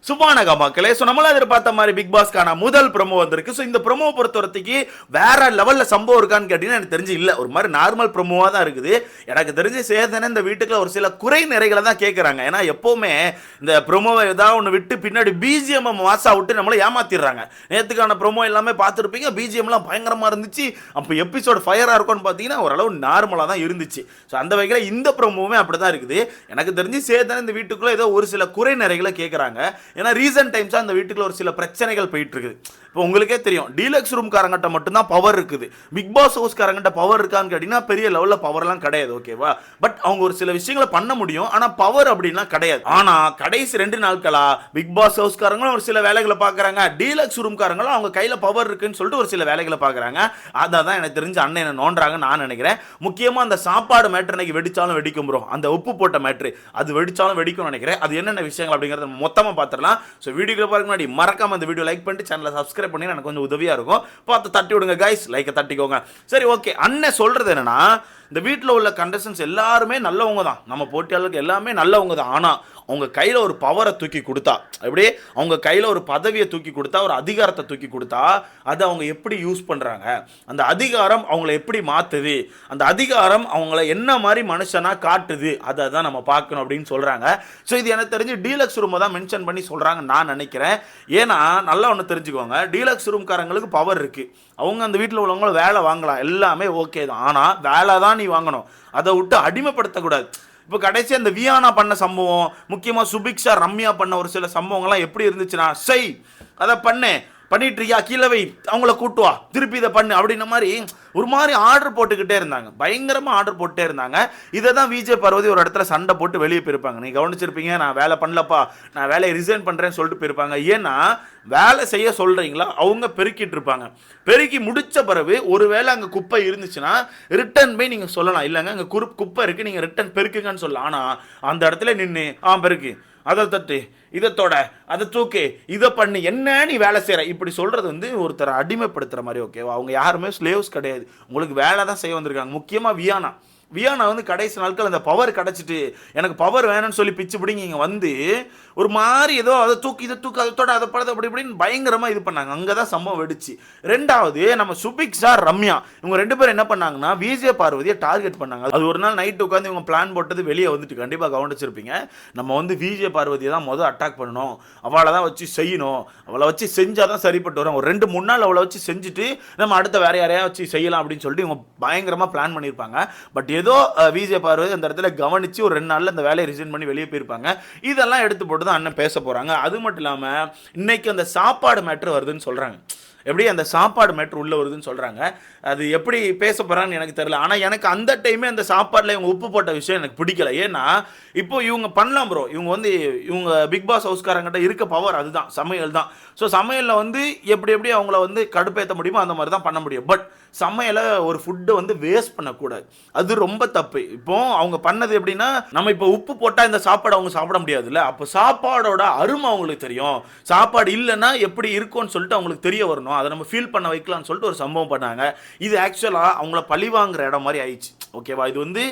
சுபானகா மக்களே, ஸோ நம்மள எதிர்பார்த்த மாதிரி பிக் பாஸ்க்கான முதல் ப்ரோமோ வந்திருக்கு. ஸோ இந்த ப்ரோமோ பொறுத்தவரைக்கு வேற லெவலில் சம்பவம் இருக்கான்னு கேட்டீங்கன்னா எனக்கு தெரிஞ்சு இல்லை, ஒரு மாதிரி நார்மல் ப்ரோமோவாக தான் இருக்குது. எனக்கு தெரிஞ்சு சேதனை இந்த வீட்டுக்குள்ள ஒரு சில குறை நிறைகளை தான் கேட்குறாங்க. ஏன்னா எப்போவுமே இந்த ப்ரோமோவை ஏதாவது ஒன்று விட்டு பின்னாடி பிஜிஎம் மாசா விட்டு நம்மளை ஏமாத்திடுறாங்க. நேற்றுக்கான ப்ரோமோ எல்லாமே பார்த்துருப்பீங்க, பிஜிஎம்லாம் பயங்கரமாக இருந்துச்சு. அப்போ எபிசோடு ஃபயராக இருக்கும்னு பார்த்தீங்கன்னா ஓரளவு நார்மலாக தான் இருந்துச்சு. ஸோ அந்த வகையில் இந்த ப்ரோமோவுமே அப்படி தான் இருக்குது. எனக்கு தெரிஞ்சு சேதனை இந்த வீட்டுக்குள்ளே ஏதோ ஒரு சில குறை நிறைகளை கேட்குறாங்க. ஏன்னா ரீசன்ட் டைம்ஸா அந்த வீட்டுக்குள்ள ஒரு சில பிரச்சனைகள் போயிட்டு இருக்குது. இப்போ உங்களுக்கே தெரியும், டீலக்ஸ் ரூம் காரங்கிட்ட மட்டும்தான் பவர் இருக்குது. பிக் பாஸ் ஹவுஸ் காரங்கிட்ட பவர் இருக்கான்னு கேட்டீங்கன்னா பெரிய லெவலில் பவர்லாம் கிடையாது, ஓகேவா? பட் அவங்க ஒரு சில விஷயங்களை பண்ண முடியும், ஆனா பவர் அப்படின்னா கிடையாது. ஆனா கடைசி 2 நாட்களா பிக் பாஸ் ஹவுஸ் காரங்களும் ஒரு சில வேலைகளை பார்க்குறாங்க, டீலக்ஸ் ரூம் காரங்களும் அவங்க கையில பவர் இருக்குன்னு சொல்லிட்டு ஒரு சில வேலைகளை பார்க்குறாங்க. அதான் எனக்கு தெரிஞ்சு அண்ணன் என்ன நோன்றாங்க நான் நினைக்கிறேன். முக்கியமா அந்த சாப்பாடு மேட்ரு இன்னைக்கு வெடிச்சாலும் வெடிக்கும் ப்ரோ, அந்த உப்பு போட்ட மேட்ரு அது வெடிச்சாலும் வெடிக்கும் நினைக்கிறேன். அது என்னென்ன விஷயங்கள் அப்படிங்கறத மொத்தமா பார்த்துடலாம். ஸோ வீடியோக்கு பார்க்க முன்னாடி மறக்காம அந்த வீடியோ லைக் பண்ணிட்டு சேனலை சப்ஸ்கிரைப் பண்ணி எனக்கு கொஞ்சம் உதவியா இருக்கும். பார்த்து தட்டி விடுங்க கைஸ், லைக்கை தட்டிக்கோங்க. சரி, ஓகே. அண்ணன் சொல்றது என்னன்னா, இந்த வீட்டில் உள்ள கண்டஸ்டன்ஸ் எல்லாருமே நல்லவங்க தான், நம்ம போட்டியாளருக்கு எல்லாமே நல்லவங்க தான். ஆனால் அவங்க கையில் ஒரு பவரை தூக்கி கொடுத்தா, அப்படியே அவங்க கையில் ஒரு பதவியை தூக்கி கொடுத்தா, ஒரு அதிகாரத்தை தூக்கி கொடுத்தா, அதை அவங்க எப்படி யூஸ் பண்ணுறாங்க, அந்த அதிகாரம் அவங்கள எப்படி மாற்றுது, அந்த அதிகாரம் அவங்கள என்ன மாதிரி மனுஷனாக காட்டுது, அதை தான் நம்ம பார்க்கணும் அப்படின்னு சொல்கிறாங்க. ஸோ இது எனக்கு தெரிஞ்சு டீலக்ஸ் ரூமை தான் மென்ஷன் பண்ணி சொல்கிறாங்க நான் நினைக்கிறேன். ஏன்னா நல்லா ஒன்று தெரிஞ்சுக்கோங்க, டீலக்ஸ் ரூம்காரங்களுக்கு பவர் இருக்குது. அவங்க அந்த வீட்டில் உள்ளவங்களும் வேலை வாங்கலாம், எல்லாமே ஓகே தான். ஆனால் வேலை தான் நீ வாங்கணும், அதை விட்டு அடிமைப்படுத்தக்கூடாது. இப்போ கடைசி அந்த வியானா பண்ண சம்பவம், முக்கியமாக சுபிக்ஷா ரம்யா பண்ண ஒரு சில சம்பவங்கள்லாம் எப்படி இருந்துச்சுன்னா, செய் அதை பண்ணிட்டு இருக்கியா, கீழே வை, அவங்கள கூட்டுவா, திருப்பி இதை பண்ணு அப்படின்ற மாதிரி ஒரு மாதிரி ஆர்டர் போட்டுக்கிட்டே இருந்தாங்க, பயங்கரமாக ஆர்டர் போட்டுட்டே இருந்தாங்க. இதை தான் விஜய் பார்வதி ஒரு இடத்துல சண்டை போட்டு வெளியே போயிருப்பாங்க. நீ கவனிச்சிருப்பீங்க, நான் வேலை பண்ணலப்பா, நான் வேலையை ரிசைன் பண்ணுறேன்னு சொல்லிட்டு போயிருப்பாங்க. ஏன்னா வேலை செய்ய சொல்கிறீங்களா, அவங்க பெருக்கிட்டு இருப்பாங்க. பெருக்கி முடித்த பிறகு ஒரு வேளை அங்கே குப்பை இருந்துச்சுன்னா ரிட்டன் போய் நீங்கள் சொல்லலாம், இல்லைங்க அங்கே குப்பை இருக்குது, நீங்கள் ரிட்டன் பெருக்குங்கன்னு சொல்லலாம். ஆனால் அந்த இடத்துல நின்று பெருக்கு, அதை தட்டு, இதை தொட, அதை தூக்கு, இதை பண்ணி, என்ன நீ வேலை செய்கிற இப்படி சொல்கிறது வந்து ஒருத்தரை அடிமைப்படுத்துகிற மாதிரி, ஓகேவா? அவங்க யாருமே ஸ்லேவ்ஸ் கிடையாது, உங்களுக்கு வேலை தான் செய்ய வந்திருக்காங்க. முக்கியமாக வியானா வந்து கடைசி நாட்கள் அந்த பவர் கிடச்சிட்டு எனக்கு பவர் வேணும்னு சொல்லி பிச்சு பிடிங்க இங்கே வந்து ஒரு மாதிரி ஏதோ அதை தூக்கி இதை தூக்கு, அதை தொட, அதை படுது, அப்படி இப்படின்னு பயங்கரமாக இது பண்ணாங்க. அங்கே தான் சம்பவம் வெடிச்சு. ரெண்டாவது நம்ம சுபிக்ஷா ரம்யா இவங்க 2 பேரும் என்ன பண்ணாங்கன்னா, விஜய் பார்வதியை டார்கெட் பண்ணாங்க. அது ஒரு நாள் நைட்டு உட்காந்து இவங்க பிளான் போட்டது வெளியே வந்துட்டு கண்டிப்பாக கவனிச்சிருப்பீங்க. நம்ம வந்து விஜய் பார்வதியை தான் முதல் அட்டாக் பண்ணணும், அவளை தான் வச்சு செய்யணும், அவளை வச்சு செஞ்சால் தான் சரிப்பட்டு வரும், ஒரு 2-3 நாள் அவளை வச்சு செஞ்சுட்டு நம்ம அடுத்த வேற யாரையா வச்சு செய்யலாம் அப்படின்னு சொல்லிட்டு இவங்க பயங்கரமாக பிளான் பண்ணியிருப்பாங்க. பட் ஏதோ விஜய் பார்வதி அந்த இடத்துல கவனிச்சு ஒரு 2 நாள்ல அந்த வேலையை ரிசைன் பண்ணி வெளியே போயிருப்பாங்க. இதெல்லாம் எடுத்து போட்டு தான் அண்ணன் பேச போறாங்க. அது மட்டும் இல்லாம இன்னைக்கு அந்த சாப்பாடு மேட்ரு வருதுன்னு சொல்றாங்க. எப்படி அந்த சாப்பாடு மேட்ரு உள்ள வருதுன்னு சொல்றாங்க. அது எப்படி பேச போறாங்கன்னு எனக்கு தெரியல. ஆனா எனக்கு அந்த டைமே அந்த சாப்பாடுல இவங்க உப்பு போட்ட விஷயம் எனக்கு பிடிக்கல. ஏன்னா இப்போ இவங்க பண்ணலாம் ப்ரோ, இவங்க பிக் பாஸ் ஹவுஸ்காரங்கிட்ட இருக்க பவர் அதுதான், சமையல் தான். ஸோ சமையலில் வந்து எப்படி அவங்கள வந்து கடுப்பேற்ற முடியுமோ அந்த மாதிரி தான் பண்ண முடியும். பட் சமையலை ஒரு ஃபுட்டை வந்து வேஸ்ட் பண்ணக்கூடாது, அது ரொம்ப தப்பு. இப்போ அவங்க பண்ணது எப்படின்னா, நம்ம இப்போ உப்பு போட்டால் இந்த சாப்பாடு அவங்க சாப்பிட முடியாதுல்ல, அப்போ சாப்பாடோட அருமை அவங்களுக்கு தெரியும், சாப்பாடு இல்லைன்னா எப்படி இருக்கும்னு சொல்லிட்டு அவங்களுக்கு தெரிய வரணும், அதை நம்ம ஃபீல் பண்ண வைக்கலாம்னு சொல்லிட்டு ஒரு சம்பவம் பண்ணாங்க. இது ஆக்சுவலாக அவங்கள பழி வாங்குற இடம் மாதிரி ஆயிடுச்சு, ஓகேவா? இது வந்து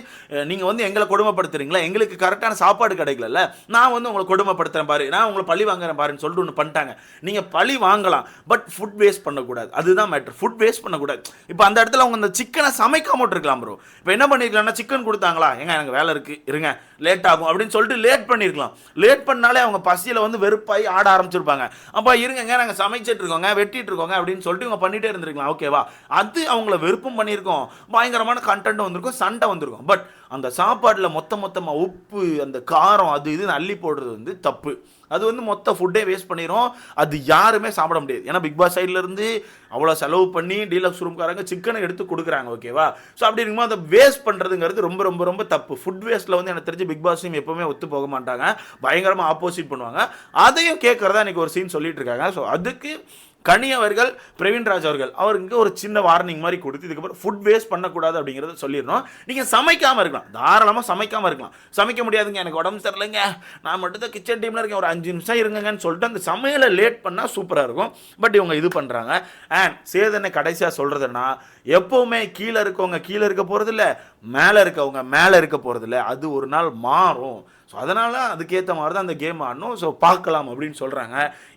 நீங்கள் வந்து எங்களை கொடுமைப்படுத்துறீங்களா, எங்களுக்கு கரெக்டான சாப்பாடு கிடைக்கல, நான் வந்து உங்களை கொடுமைப்படுத்துறேன் பாரு, நான் உங்களை பழி வாங்குறேன் பாருன்னு சொல்லிட்டு ஒன்று பண்ணிட்டாங்க. நீங்கள் பழி வாங்கலாம், பட் ஃபுட் வேஸ்ட் பண்ணக்கூடாது, அதுதான் மேட்ரு. ஃபுட் வேஸ்ட் பண்ணக்கூடாது. இப்போ அந்த இடத்துல அவங்க அந்த சிக்கனை சமைக்காம இருக்கலாம் ப்ரோ. இப்போ என்ன பண்ணிருக்கலாம்னா, சிக்கன் கொடுத்தாங்களா, எங்க எனக்கு வேலை இருக்கு இருங்க லேட் ஆகும் அப்படின்னு சொல்லிட்டு லேட் பண்ணிருக்கலாம். லேட் பண்ணாலே அவங்க பசியில் வந்து வெறுப்பாய் ஆட ஆரம்பிச்சிருப்பாங்க. அப்போ இருங்க நாங்கள் சமைச்சிட்டு இருக்கோங்க, வெட்டிட்டு இருக்கோங்க அப்படின்னு சொல்லிட்டு இவங்க பண்ணிட்டே இருந்திருக்கலாம், ஓகேவா? அது அவங்கள வெறுப்பும் பண்ணியிருக்கோம், பயங்கரமான கண்டென்ட் வந்திருக்கும், சண்டை வந்திருக்கும். பட் அந்த சாப்பாட்டில் மொத்தமாக உப்பு, அந்த காரம், அது இதுன்னு அள்ளி போடுறது வந்து தப்பு. அது வந்து மொத்த ஃபுட்டே வேஸ்ட் பண்ணிடும், அது யாருமே சாப்பிட முடியாது. ஏன்னா பிக் பாஸ் சைட்லேருந்து அவ்வளோ செலவு பண்ணி டீலக்ஸ் ரூம்காரங்க சிக்கனை எடுத்து கொடுக்குறாங்க, ஓகேவா? ஸோ அப்படி இருக்கும்போது அதை வேஸ்ட் பண்ணுறதுங்கிறது ரொம்ப ரொம்ப ரொம்ப தப்பு. ஃபுட் வேஸ்ட்டில் வந்து எனக்கு தெரிஞ்சு பிக் பாஸ் டீம் எப்போவுமே ஒத்து போக மாட்டாங்க, பயங்கரமாக ஆப்போசிட் பண்ணுவாங்க. அதையும் கேட்குறதா இன்றைக்கி ஒரு சீன் சொல்லிட்டு இருக்காங்க. ஸோ அதுக்கு கனி அவர்கள், பிரவீன்ராஜ் அவருக்கு ஒரு சின்ன வார்னிங் மாதிரி கொடுத்து இதுக்கப்புறம் ஃபுட் வேஸ்ட் பண்ணக்கூடாது அப்படிங்கிறத சொல்லிடணும். நீங்கள் சமைக்காமல் இருக்கலாம், தாராளமாக சமைக்காமல் இருக்கலாம். சமைக்க முடியாதுங்க, எனக்கு உடம்பு சரியில்லைங்க, நான் மட்டும் தான் கிச்சன் டீமில் இருக்கேன், ஒரு 5 நிமிஷம் இருங்கன்னு சொல்லிட்டு அந்த சமையலை லேட் பண்ணால் சூப்பராக இருக்கும். பட் இவங்க இது பண்ணுறாங்க. அண்ட் சேதனை கடைசியாக சொல்கிறதுன்னா, எப்போவுமே கீழே இருக்கவங்க கீழே இருக்க போகிறதில்ல, மேலே இருக்கவங்க மேலே இருக்க போகிறதில்ல, அது ஒரு நாள் மாறும். ஸோ அதனால் அதுக்கேற்ற மாதிரி தான் அந்த கேம் ஆடணும். ஸோ பார்க்கலாம் அப்படின்னு சொல்கிறாங்க.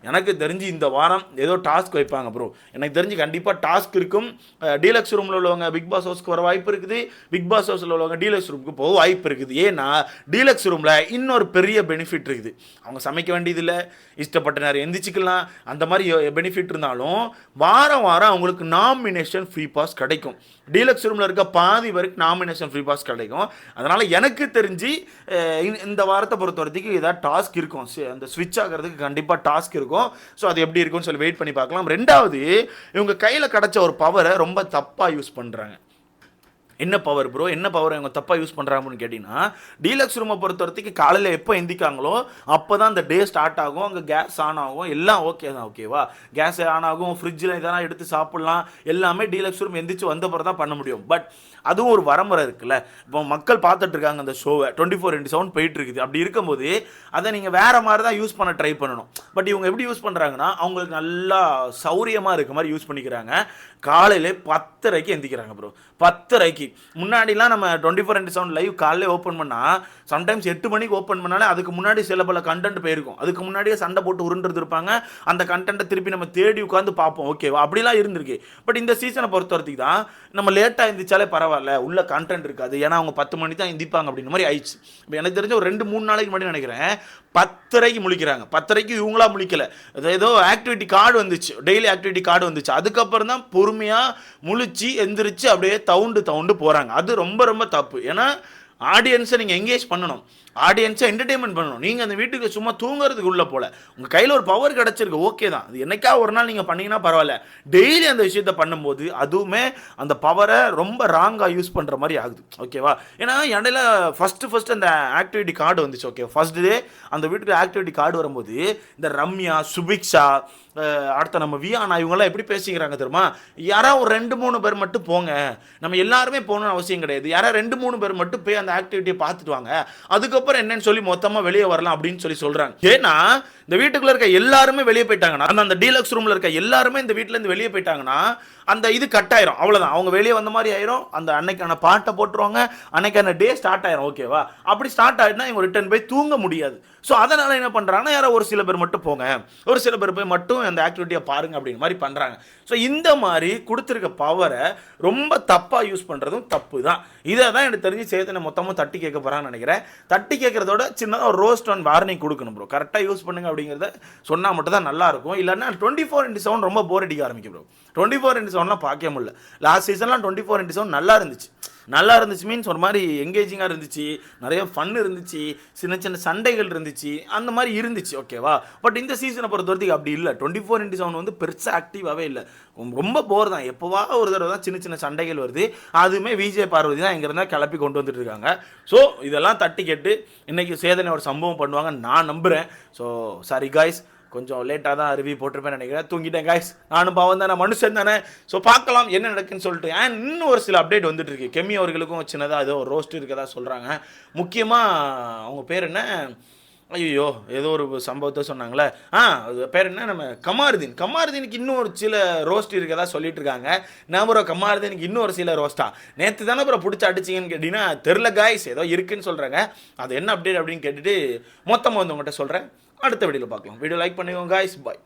எனக்கு தெரிஞ்சு இந்த வாரம் ஏதோ டாஸ்க் வைப்பாங்க ப்ரோ. எனக்கு தெரிஞ்சு கண்டிப்பாக டாஸ்க் இருக்கும். டீலக்ஸ் ரூமில் உள்ளவங்க பிக் பாஸ் ஹவுஸ்க்கு வர வாய்ப்பு இருக்குது. பிக் பாஸ் ஹவுஸில் உள்ளவங்க டீலக்ஸ் ரூமுக்கு போக வாய்ப்பு இருக்குது. ஏன்னா டீலக்ஸ் ரூமில் இன்னொரு பெரிய பெனிஃபிட் இருக்குது. அவங்க சமைக்க வேண்டியதில்லை, இஷ்டப்பட்ட நேரம் எந்திரிச்சிக்கலாம். அந்த மாதிரி பெனிஃபிட் இருந்தாலும் வாரம் வாரம் அவங்களுக்கு நாமினேஷன் ஃப்ரீ பாஸ் கிடைக்கும். டீலக்ஸ் ரூமில் இருக்க பாதி பேருக்கு நாமினேஷன் ஃப்ரீ பாஸ் கிடைக்கும். அதனால் எனக்கு தெரிஞ்சு இந்த வாரத்தை பொறுத்த வரைக்கும் ஏதாவது டாஸ்க் இருக்கும். அந்த ஸ்விட்ச் ஆகிறதுக்கு கண்டிப்பாக டாஸ்க் இருக்கும். ஸோ அது எப்படி இருக்கும்னு சொல்லி வெயிட் பண்ணி பார்க்கலாம். ரெண்டாவது, இவங்க கையில் கிடச்ச ஒரு பவரை ரொம்ப தப்பாக யூஸ் பண்ணுறாங்க. என்ன பவர் ப்ரோ, என்ன பவர் அவங்க தப்பாக யூஸ் பண்ணுறாங்கன்னு கேட்டிங்கன்னா, டீலக்ஸ் ரூமை பொறுத்த வரைக்கும் காலையில் எப்போ எந்திக்காங்களோ அப்போ தான் அந்த டே ஸ்டார்ட் ஆகும். அங்கே கேஸ் ஆன் ஆகும், எல்லாம் ஓகே தான். ஓகேவா, கேஸ் ஆன் ஆகும், ஃப்ரிட்ஜில் இதெல்லாம் எடுத்து சாப்பிட்லாம், எல்லாமே டீலக்ஸ் ரூம் எந்திரிச்சு வந்த பிறகு தான் பண்ண முடியும். பட் அதுவும் ஒரு வரமுறை இருக்குல்ல. இப்போ மக்கள் பார்த்துட்டு இருக்காங்க அந்த ஷோவை, 24/7 போயிட்டு இருக்குது. அப்படி இருக்கும்போது அதை நீங்கள் வேறு மாதிரி தான் யூஸ் பண்ண ட்ரை பண்ணணும். பட் இவங்க எப்படி யூஸ் பண்ணுறாங்கன்னா, அவங்களுக்கு நல்லா சௌரியமாக இருக்க மாதிரி யூஸ் பண்ணிக்கிறாங்க. காலையில் 10:30 எந்திக்கிறாங்க ப்ரோ. 10:30 முன்னாடிலாம் நம்ம 24/7 லைவ் காலையில் ஓப்பன் பண்ணால் சம்டைம்ஸ் 8 மணிக்கு ஓப்பன் பண்ணாலே அதுக்கு முன்னாடி சில பல கண்டென்ட் போயிருக்கும். அதுக்கு முன்னாடியே சண்டை போட்டு உருண்டு இருப்பாங்க. அந்த கண்டென்ட்டை திருப்பி நம்ம தேடி உட்காந்து பார்ப்போம். ஓகேவா, அப்படிலாம் இருந்திருக்கு. பட் இந்த சீசனை பொறுத்த வரைக்கும் தான் நம்ம லேட்டாக எந்திரிச்சாலே பரவாயில்ல, உள்ள கண்டென்ட் இருக்காது, ஏன்னா அவங்க 10 மணி தான் எந்திப்பாங்க அப்படின்ற மாதிரி ஆயிடுச்சு. இப்போ எனக்கு தெரிஞ்ச ஒரு 2-3 நாளைக்கு முன்னாடி நினைக்கிறேன் 10:30 முழிக்கிறாங்க. 10:30 இவங்களா முழிக்கல, ஏதோ ஆக்டிவிட்டி கார்டு வந்துச்சு, டெய்லி ஆக்டிவிட்டி கார்டு வந்துச்சு. அதுக்கப்புறம் தான் பொறுமையாக முழிச்சு எந்திரிச்சு அப்படியே தவுண்டு போகிறாங்க. அது ரொம்ப ரொம்ப தப்பு. ஏன்னா ஆடியன்ஸை நீங்கள் எங்கேஜ் பண்ணணும், ஆடியன்ஸை என்டர்டெயின்மெண்ட் பண்ணணும். நீங்கள் அந்த வீட்டுக்கு சும்மா தூங்குறதுக்கு உள்ள போல, உங்கள் கையில் ஒரு பவர் கிடச்சிருக்கு, ஓகே தான். அது என்னைக்கா ஒரு நாள் நீங்கள் பண்ணீங்கன்னா பரவாயில்ல. டெய்லி அந்த விஷயத்த பண்ணும்போது அதுவுமே அந்த பவரை ரொம்ப ராங்காக யூஸ் பண்ணுற மாதிரி ஆகுது. ஓகேவா, ஏன்னா இடையில ஃபஸ்ட்டு அந்த ஆக்டிவிட்டி கார்டு வந்துச்சு. ஓகே, ஃபர்ஸ்ட் டே அந்த வீட்டுக்கு ஆக்டிவிட்டி கார்டு வரும்போது இந்த ரம்யா, சுபிக்ஷா, அடுத்த நம்ம வியானா இவங்கெல்லாம் எப்படி பேசிக்கிறாங்க தெரியுமா? யாராவது ஒரு 2-3 பேர் மட்டும் போங்க, நம்ம எல்லாருமே போகணும்னு அவசியம் கிடையாது, யாராவது 2-3 பேர் மட்டும் போய் அந்த ஆக்டிவிட்டியை பார்த்துட்டு வாங்க, அதுக்கப்புறம் என்னன்னு சொல்லி மொத்தமாக வெளியே வரலாம் அப்படின்னு சொல்லி சொல்கிறாங்க. ஏன்னா இந்த வீட்டுக்குள்ள இருக்க எல்லாருமே வெளியே போயிட்டாங்கன்னா, அந்த டீலக்ஸ் ரூமில் இருக்க எல்லாருமே இந்த வீட்டிலேருந்து வெளியே போயிட்டாங்கன்னா அந்த இது கட் ஆயிரும். அவ்வளோதான், அவங்க வெளியே வந்த மாதிரி ஆயிரும். அந்த அன்னைக்கான பாட்டை போட்டுருவாங்க, அன்னைக்கான டே ஸ்டார்ட் ஆயிரும். ஓகேவா, அப்படி ஸ்டார்ட் ஆகிட்டுனா இவங்க ரிட்டர்ன் போய் தூங்க முடியாது. ஸோ அதனால் என்ன பண்ணுறாங்கன்னா, யாரோ ஒரு சில பேர் மட்டும் போங்க, ஒரு சில பேர் போய் மட்டும் அந்த ஆக்டிவிட்டியை பாருங்க அப்படிங்கிற மாதிரி பண்ணுறாங்க. ஸோ இந்த மாதிரி கொடுத்துருக்க பவரை ரொம்ப தப்பாக யூஸ் பண்ணுறதும் தப்பு தான். இதை தான் எனக்கு தெரிஞ்சு சேத்தனை மொத்தமாக தட்டி கேட்க போகிறான்னு நினைக்கிறேன். தட்டி கேட்குறதோட சின்னதாக ஒரு ரோஸ்ட் அண்ட் வார்னிங் கொடுக்கணும் ப்ரோ. கரெக்டாக யூஸ் பண்ணுங்க அப்படிங்கிறத சொன்னால் மட்டும் தான் நல்லாயிருக்கும். இல்லைன்னா 24/7 ரொம்ப போர் அடிக்க ஆரம்பிக்கும் ப்ரோ. 24/7 பார்க்க முடியல. லாஸ்ட் சீசன்லாம் 24/7 நல்லா இருந்துச்சு மீன்ஸ் ஒரு மாதிரி எங்கேஜிங்காக இருந்துச்சு, நிறைய ஃபன் இருந்துச்சு, சின்ன சின்ன சண்டைகள் இருந்துச்சு, அந்த மாதிரி இருந்துச்சு. ஓகேவா, பட் இந்த சீசனை பொறுத்த வரைக்கும் அப்படி இல்லை. 24/7 வந்து பெருசாக ஆக்டிவாகவே இல்லை, ரொம்ப போர் தான். எப்போவா ஒரு தடவை தான் சின்ன சின்ன சண்டைகள் வருது. அதுவுமே விஜய் பார்வதி தான் இங்கே இருந்தால் கிளப்பி கொண்டு வந்துட்டு இருக்காங்க. ஸோ இதெல்லாம் தட்டி கேட்டு இன்றைக்கி சேதனை ஒரு சம்பவம் பண்ணுவாங்க நான் நம்புகிறேன். ஸோ சாரி காய்ஸ், கொஞ்சம் லேட்டாக தான் ரிவ்யூ போட்டிருப்பேன் நினைக்கிறேன். தூங்கிட்டேன் காய்ஸ், நானும் பாவம் தானே, மனுஷன் தானே. ஸோ பார்க்கலாம் என்ன நடக்குன்னு சொல்லிட்டு. அண்ட் இன்னும் ஒரு சில அப்டேட் வந்துட்டு இருக்கு. கெமி அவர்களுக்கும் சின்னதாக ஏதோ ஒரு ரோஸ்ட் இருக்கதா சொல்கிறாங்க. முக்கியமாக அவங்க பேர் என்ன, ஐயோ ஏதோ ஒரு சம்பவத்தை சொன்னாங்களே, அது பேர் என்ன, நம்ம கமாருதீனுக்கு இன்னும் ஒரு சில ரோஸ்ட் இருக்கதா சொல்லிட்டு இருக்காங்க. நான் ப்ரோ கமாருதீனுக்கு இன்னும் ஒரு சில ரோஸ்ட்டா நேற்று தானே ப்ரோ பிடிச்சி அடிச்சிங்கன்னு கேட்டிங்கன்னா தெரில காய்ஸ், ஏதோ இருக்குன்னு சொல்கிறாங்க. அது என்ன அப்டேட் அப்படின்னு கேட்டுட்டு மொத்தமாக வந்து உங்கள்கிட்ட சொல்கிறேன். அடுத்த வீடியோவில் பார்க்கலாம். வீடியோ லைக் பண்ணிக்கோங்க காய்ஸ், பாய்.